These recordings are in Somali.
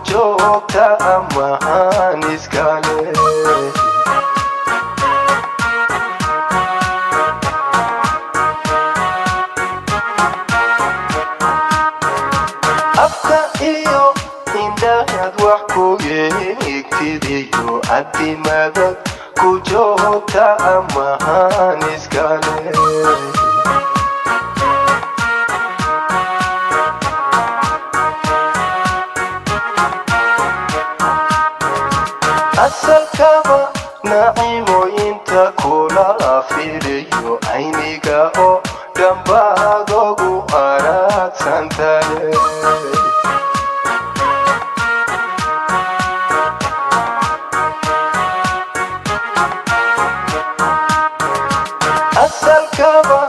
joogta amahan iskale afka iyo indhahaad wax ku yeegtidiyo addimadad ku joogta amahan iskale asalkaba naciimooyinta kula fiiriyo ayniga oo dhambaadoogu araagsantaye asalkaba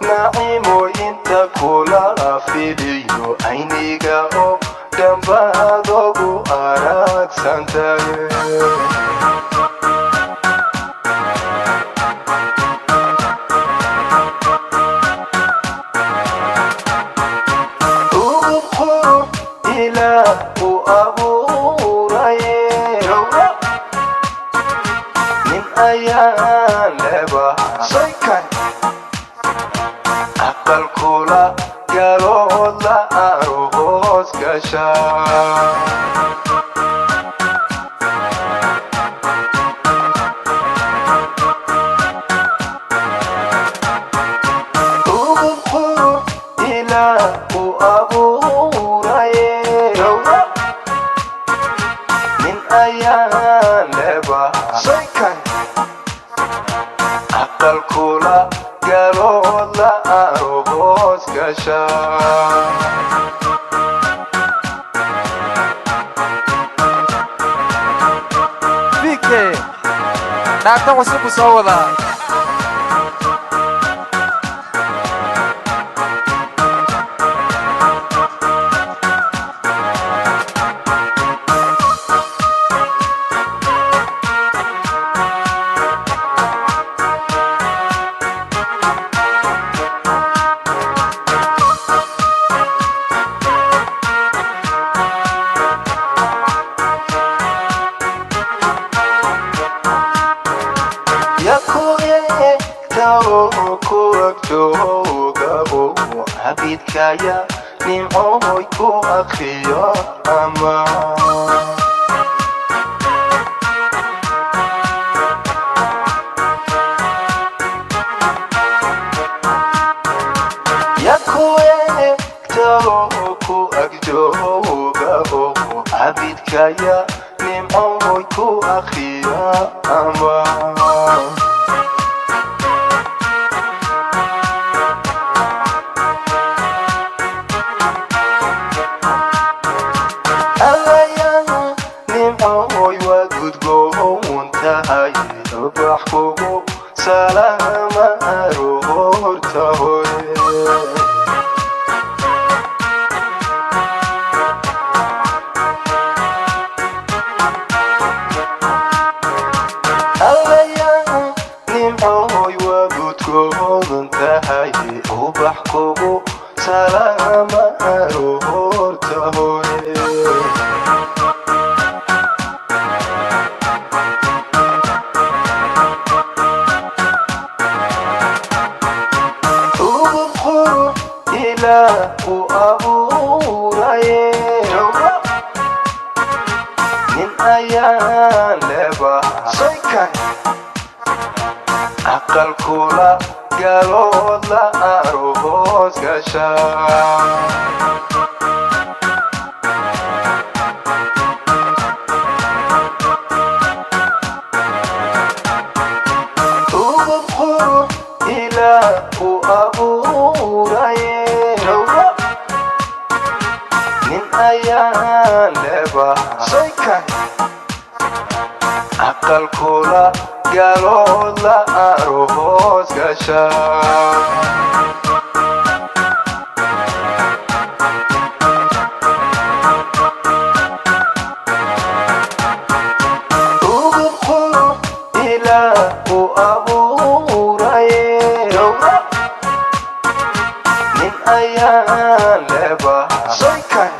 naciimooyinta kula fiiriyo ayniga oo dhambaadoogu araagsantaye ayaan leba saykan aqal kula galood la aroos gasha uqur ila u abuuraye min ayaan leba saykan aqal kula galood la aroos gasha BK naagtan cusub soo wadaa abidkaya nimcooy ku akriyo ama yakuye talo ku agjooga abidkaya nimcooy ku akriyo ama baxkugu salaama aroorta hore allayaa nimcooy waa gudkoodan tahay ubaxkugu salaama aroorta hore u abuuraye min ayaan leba saykan aqal kula galood la aroos gasha uqur ila u abuuraye ayaan leba saykan aqal kula galood la aroos gasha uqur ila u abuuraye min ayaan leba saykan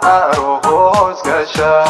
aroos gasha